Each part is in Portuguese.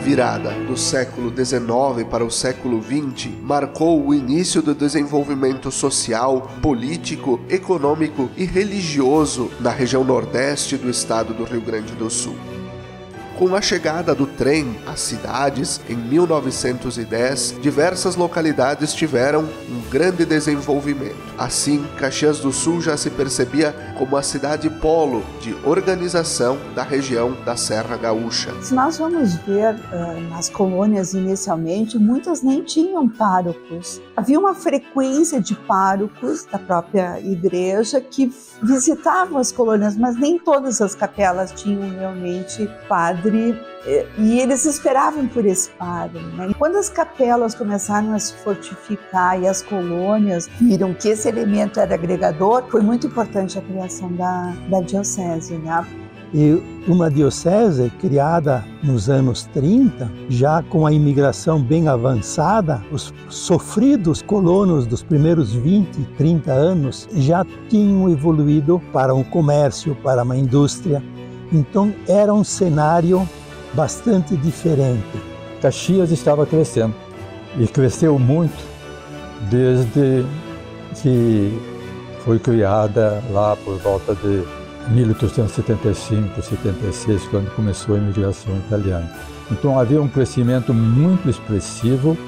virada do século XIX para o século XX marcou o início do desenvolvimento social, político, econômico e religioso na região nordeste do estado do Rio Grande do Sul. Com a chegada do trem às cidades, em 1910, diversas localidades tiveram um grande desenvolvimento. Assim, Caxias do Sul já se percebia como a cidade polo de organização da região da Serra Gaúcha. Se nós vamos ver nas colônias inicialmente, muitas nem tinham párocos. Havia uma frequência de párocos da própria igreja que visitavam as colônias, mas nem todas as capelas tinham realmente padre. E eles esperavam por esse padre, né? E quando as capelas começaram a se fortificar e as colônias viram que esse elemento era agregador, foi muito importante a criação da diocese, né? E uma diocese criada nos anos 30, já com a imigração bem avançada, os sofridos colonos dos primeiros 20, 30 anos já tinham evoluído para um comércio, para uma indústria. Então era um cenário bastante diferente. Caxias estava crescendo e cresceu muito desde que foi criada lá por volta de 1875, 76, quando começou a imigração italiana. Então havia um crescimento muito expressivo,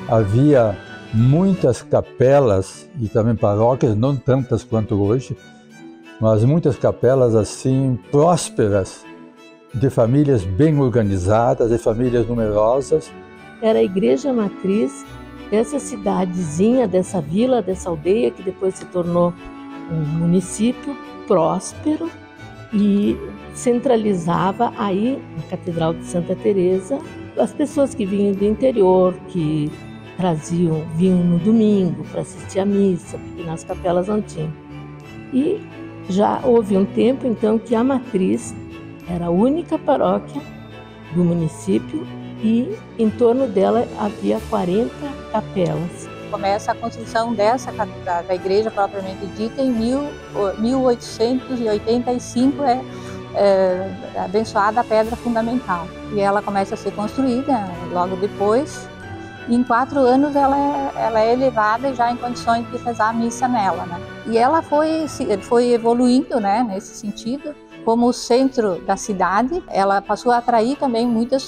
havia muitas capelas e também paróquias, não tantas quanto hoje, mas muitas capelas assim prósperas, de famílias bem organizadas, de famílias numerosas. Era a igreja matriz dessa cidadezinha, dessa vila, dessa aldeia que depois se tornou um município próspero e centralizava aí na Catedral de Santa Teresa as pessoas que vinham do interior, que vinham no domingo para assistir à missa, porque nas capelas não tinham. E já houve um tempo, então, que a matriz era a única paróquia do município e em torno dela havia 40 capelas. Começa a construção da igreja propriamente dita em 1885, abençoada a pedra fundamental. E ela começa a ser construída logo depois. Em 4 anos ela é elevada já em condições de rezar a missa nela, né? E ela foi evoluindo, né, nesse sentido. Como o centro da cidade, ela passou a atrair também muita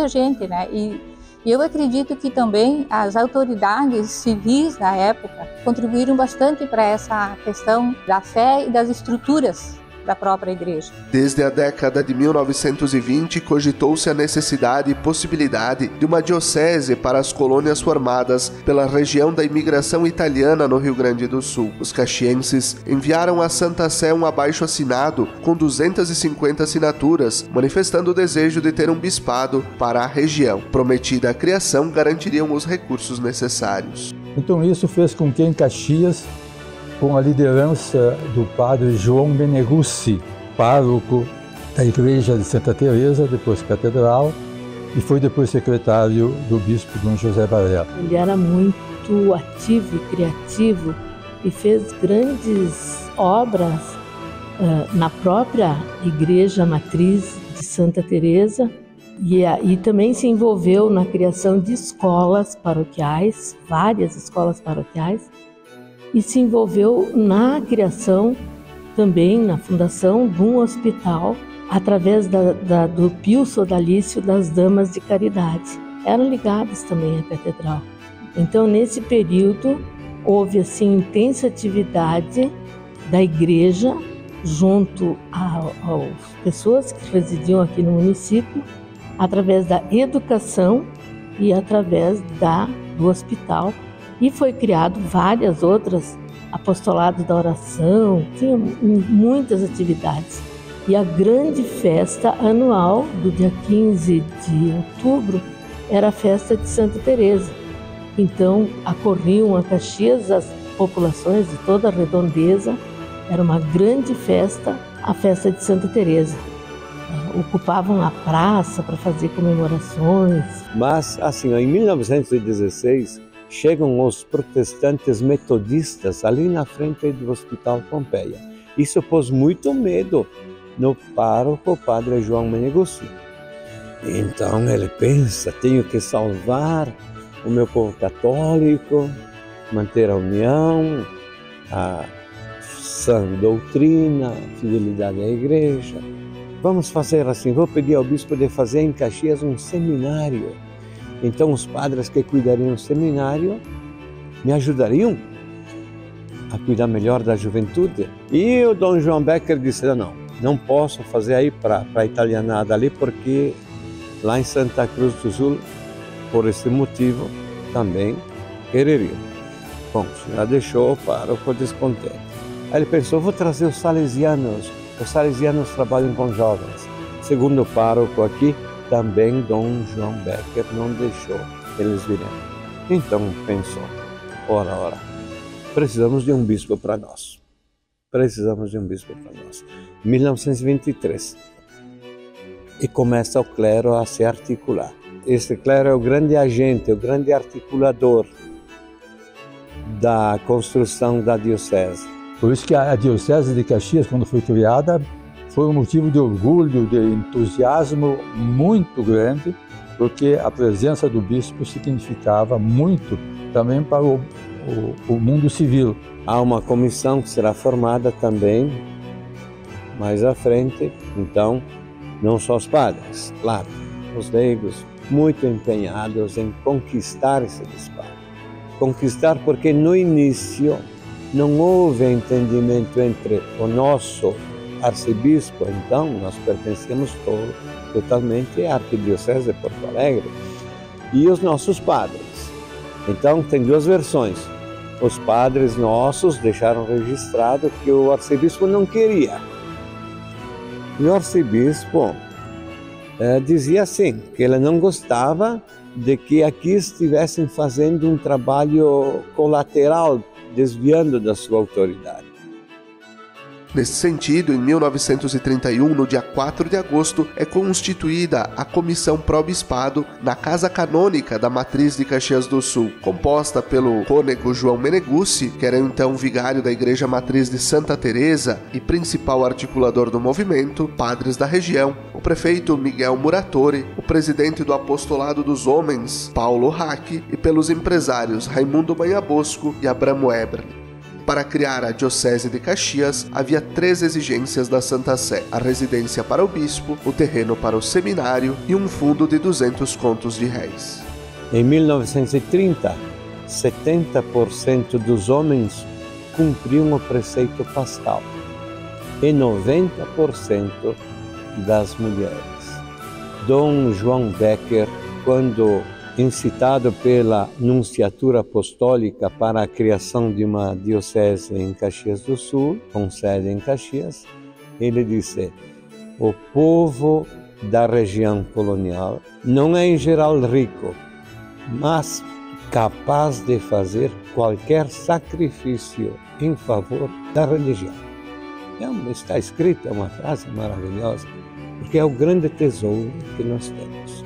gente, né? E eu acredito que também as autoridades civis da época contribuíram bastante para essa questão da fé e das estruturas da própria igreja. Desde a década de 1920, cogitou-se a necessidade e possibilidade de uma diocese para as colônias formadas pela região da imigração italiana no Rio Grande do Sul. Os caxienses enviaram à Santa Sé um abaixo-assinado com 250 assinaturas, manifestando o desejo de ter um bispado para a região. Prometida a criação, garantiriam os recursos necessários. Então isso fez com que em Caxias, com a liderança do padre João Meneguzzi, pároco da igreja de Santa Teresa, depois catedral, e foi depois secretário do bispo Dom José Varela. Ele era muito ativo e criativo e fez grandes obras na própria igreja matriz de Santa Teresa e também se envolveu na criação de escolas paroquiais, várias escolas paroquiais, e se envolveu na criação, também na fundação de um hospital, através do Pio Sodalício das Damas de Caridade. Eram ligadas também à catedral. Então, nesse período, houve assim intensa atividade da igreja junto às pessoas que residiam aqui no município, através da educação e através do hospital. E foi criado várias outras, apostolados da oração, tinha muitas atividades. E a grande festa anual do dia 15 de outubro era a festa de Santa Teresa. Então acorriam a Caxias as populações de toda a redondeza, era uma grande festa, a festa de Santa Teresa. Ocupavam a praça para fazer comemorações. Mas assim, em 1916, chegam os protestantes metodistas ali na frente do Hospital Pompeia. Isso pôs muito medo no pároco Padre João Meneguzzi. Então ele pensa, tenho que salvar o meu povo católico, manter a união, a sã doutrina, a fidelidade à igreja. Vamos fazer assim, vou pedir ao bispo de fazer em Caxias um seminário. Então os padres que cuidariam do seminário me ajudariam a cuidar melhor da juventude. E o Dom João Becker disse, não posso fazer aí para a italianada ali, porque lá em Santa Cruz do Sul, por esse motivo, também quereriam. Bom, já deixou o pároco descontente. Aí ele pensou, vou trazer os salesianos trabalham com jovens. Segundo o pároco aqui, também Dom João Becker não deixou eles virem. Então pensou, ora, precisamos de um bispo para nós. 1923. E começa o clero a se articular. Esse clero é o grande agente, o grande articulador da construção da diocese. Por isso que a Diocese de Caxias, quando foi criada, foi um motivo de orgulho, de entusiasmo muito grande, porque a presença do bispo significava muito também para o mundo civil. Há uma comissão que será formada também mais à frente, então, não só os padres, claro, os leigos, muito empenhados em conquistar esse bispado. Conquistar porque no início não houve entendimento entre o nosso arcebispo, então nós pertencemos totalmente à Arquidiocese de Porto Alegre, e os nossos padres. Então tem duas versões. Os padres nossos deixaram registrado que o arcebispo não queria. E o arcebispo dizia assim, que ele não gostava de que aqui estivessem fazendo um trabalho colateral, desviando da sua autoridade. Nesse sentido, em 1931, no dia 4 de agosto, é constituída a Comissão Pró-Bispado na Casa Canônica da Matriz de Caxias do Sul, composta pelo cônego João Meneguzzi, que era então vigário da Igreja Matriz de Santa Teresa e principal articulador do movimento, padres da região, o prefeito Miguel Muratori, o presidente do Apostolado dos Homens, Paulo Hack, e pelos empresários Raimundo Manhabosco e Abramo Eberle. Para criar a Diocese de Caxias, havia 3 exigências da Santa Sé: a residência para o bispo, o terreno para o seminário e um fundo de 200 contos de réis. Em 1930, 70% dos homens cumpriam o preceito pascal e 90% das mulheres. Dom João Becker, quando incitado pela Nunciatura Apostólica para a criação de uma diocese em Caxias do Sul, com sede em Caxias, ele disse: o povo da região colonial não é em geral rico, mas capaz de fazer qualquer sacrifício em favor da religião. Está escrito, é uma frase maravilhosa, porque é o grande tesouro que nós temos.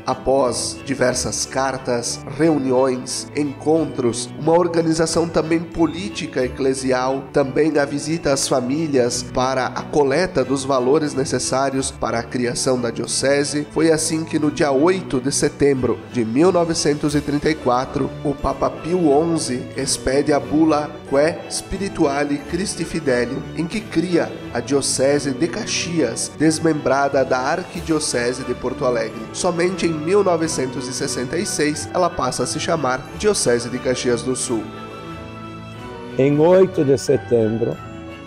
Após diversas cartas, reuniões, encontros, uma organização também política eclesial, também a visita às famílias para a coleta dos valores necessários para a criação da diocese, foi assim que no dia 8 de setembro de 1934, o Papa Pio XI expede a bula Que Spirituali Christi Fidelium, em que cria a Diocese de Caxias, desmembrada da Arquidiocese de Porto Alegre. Somente em 1966, ela passa a se chamar Diocese de Caxias do Sul. Em 8 de setembro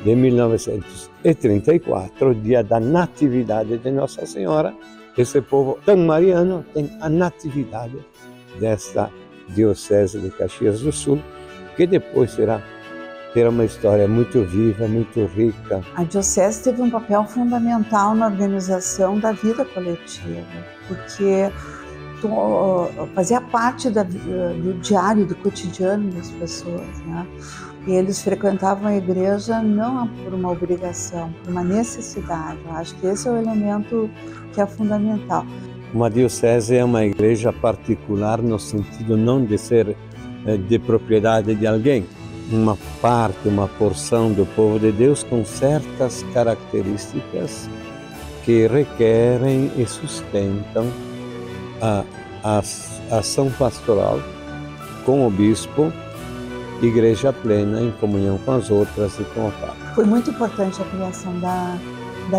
de 1934, dia da Natividade de Nossa Senhora, esse povo tão mariano tem a natividade desta Diocese de Caxias do Sul, que depois terá uma história muito viva, muito rica. A Diocese teve um papel fundamental na organização da vida coletiva, porque fazia parte do diário, do cotidiano das pessoas, né? E eles frequentavam a igreja não por uma obrigação, por uma necessidade. Eu acho que esse é o elemento que é fundamental. Uma diocese é uma igreja particular no sentido não de ser de propriedade de alguém. Uma parte, uma porção do povo de Deus com certas características que requerem e sustentam a ação pastoral com o bispo, igreja plena em comunhão com as outras e com o Papa. Foi muito importante a criação da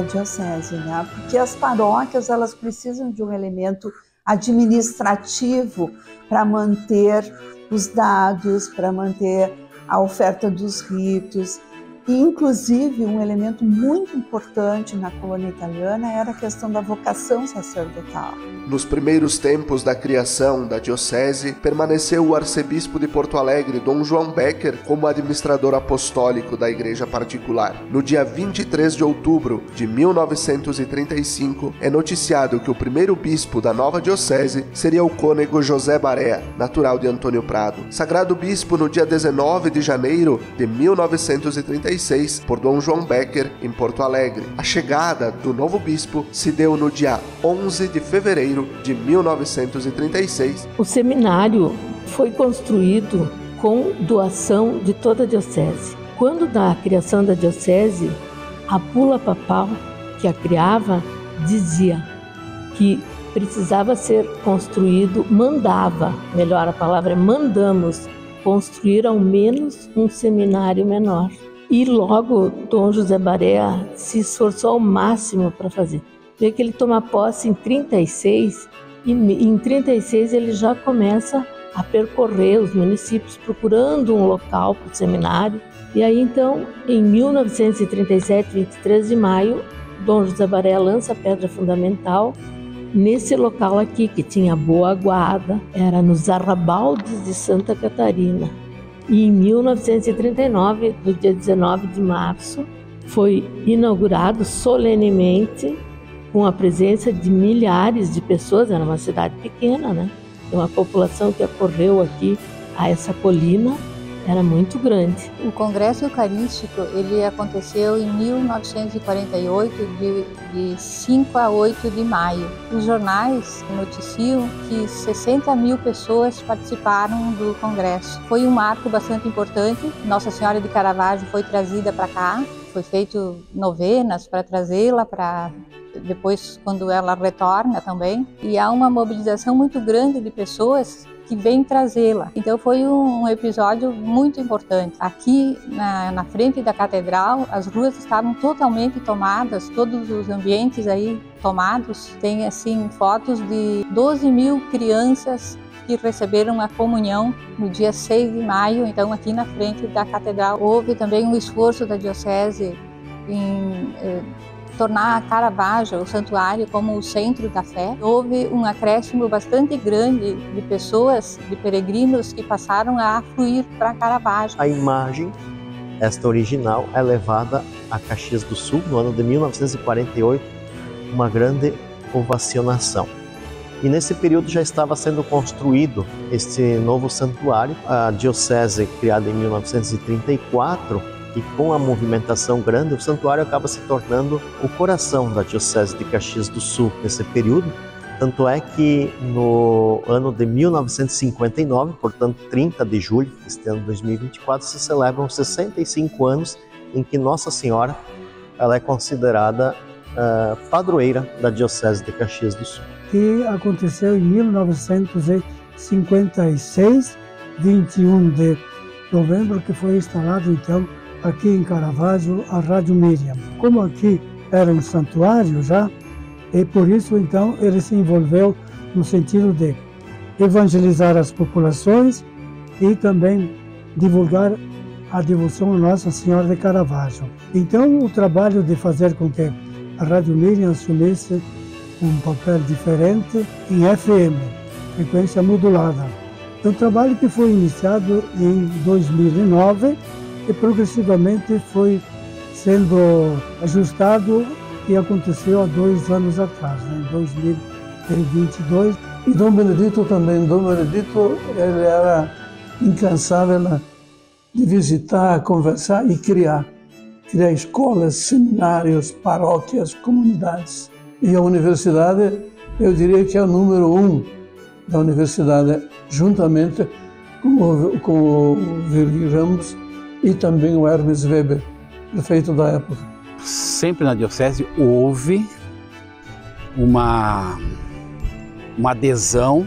diocese, né? Porque as paróquias elas precisam de um elemento administrativo para manter os dados, para manter a oferta dos ritos. E, inclusive, um elemento muito importante na colônia italiana era a questão da vocação sacerdotal. Nos primeiros tempos da criação da diocese, permaneceu o arcebispo de Porto Alegre, Dom João Becker, como administrador apostólico da igreja particular. No dia 23 de outubro de 1935, é noticiado que o primeiro bispo da nova diocese seria o cônego José Barea, natural de Antônio Prado. Sagrado bispo no dia 19 de janeiro de 1936, por Dom João Becker, em Porto Alegre. A chegada do novo bispo se deu no dia 11 de fevereiro de 1936. O seminário foi construído com doação de toda a diocese. Quando da criação da diocese, a bula papal que a criava dizia que precisava ser construído, melhor a palavra é mandamos, construir ao menos um seminário menor. E logo Dom José Barea se esforçou ao máximo para fazer. Vê que ele toma posse em 36 e em 36 ele já começa a percorrer os municípios procurando um local para o seminário. E aí então, em 1937, 23 de maio, Dom José Barea lança a pedra fundamental nesse local aqui, que tinha boa guarda, era nos arrabaldes de Santa Catarina. E em 1939, no dia 19 de março, foi inaugurado solenemente, com a presença de milhares de pessoas. Era uma cidade pequena, né? Então a população que acorreu aqui a essa colina era muito grande. O Congresso Eucarístico ele aconteceu em 1948, de 5 a 8 de maio. Os jornais noticiam que 60 mil pessoas participaram do Congresso. Foi um marco bastante importante. Nossa Senhora de Caravaggio foi trazida para cá, foi feito novenas para trazê-la para depois quando ela retorna também. E há uma mobilização muito grande de pessoas que vem trazê-la. Então foi um episódio muito importante. Aqui na frente da catedral, as ruas estavam totalmente tomadas, todos os ambientes aí tomados. Tem assim fotos de 12 mil crianças que receberam a comunhão no dia 6 de maio, então aqui na frente da catedral. Houve também um esforço da diocese em tornar Caravaggio, o santuário, como o centro da fé. Houve um acréscimo bastante grande de pessoas, de peregrinos que passaram a afluir para Caravaggio. A imagem, esta original, é levada a Caxias do Sul no ano de 1948, uma grande ovacionação. E nesse período já estava sendo construído este novo santuário. A diocese, criada em 1934, e com a movimentação grande, o santuário acaba se tornando o coração da Diocese de Caxias do Sul nesse período. Tanto é que no ano de 1959, portanto 30 de julho, este ano 2024, se celebram 65 anos em que Nossa Senhora ela é considerada padroeira da Diocese de Caxias do Sul. Que aconteceu em 1956, 21 de novembro, que foi instalado então aqui em Caravaggio, a Rádio Miriam. Como aqui era um santuário já, e por isso então ele se envolveu no sentido de evangelizar as populações e também divulgar a devoção a Nossa Senhora de Caravaggio. Então o trabalho de fazer com que a Rádio Miriam assumisse um papel diferente em FM, frequência modulada. É um trabalho que foi iniciado em 2009 e progressivamente foi sendo ajustado e aconteceu há 2 anos atrás, em 2022. E Dom Benedito também. Dom Benedito ele era incansável de visitar, conversar e criar escolas, seminários, paróquias, comunidades. E a universidade, eu diria que é o número 1 da universidade, juntamente com o Virgílio Ramos e também o Hermes Weber, prefeito da época. Sempre na diocese houve uma adesão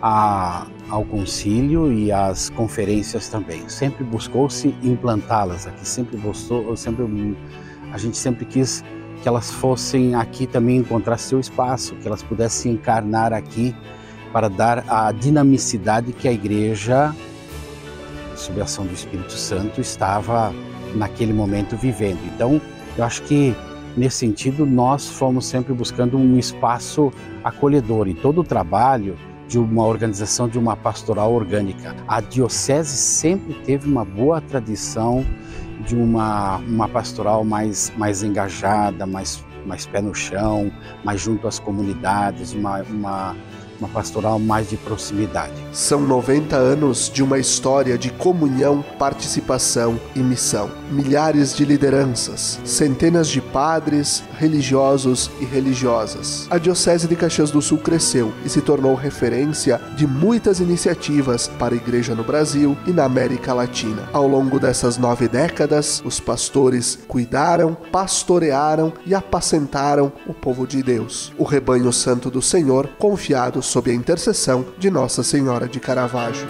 ao concílio e às conferências também. Sempre buscou-se implantá-las aqui, a gente sempre quis que elas fossem aqui também encontrar seu espaço, que elas pudessem encarnar aqui para dar a dinamicidade que a igreja, sob a ação do Espírito Santo, estava naquele momento vivendo. Então, eu acho que nesse sentido nós fomos sempre buscando um espaço acolhedor em todo o trabalho de uma organização, de uma pastoral orgânica. A diocese sempre teve uma boa tradição de uma pastoral mais engajada, mais pé no chão, mais junto às comunidades, uma pastoral mais de proximidade. São 90 anos de uma história de comunhão, participação e missão. Milhares de lideranças, centenas de padres, religiosos e religiosas. A Diocese de Caxias do Sul cresceu e se tornou referência de muitas iniciativas para a Igreja no Brasil e na América Latina. Ao longo dessas 9 décadas, os pastores cuidaram, pastorearam e apacentaram o povo de Deus, o rebanho santo do Senhor, confiado sob a intercessão de Nossa Senhora de Caravaggio.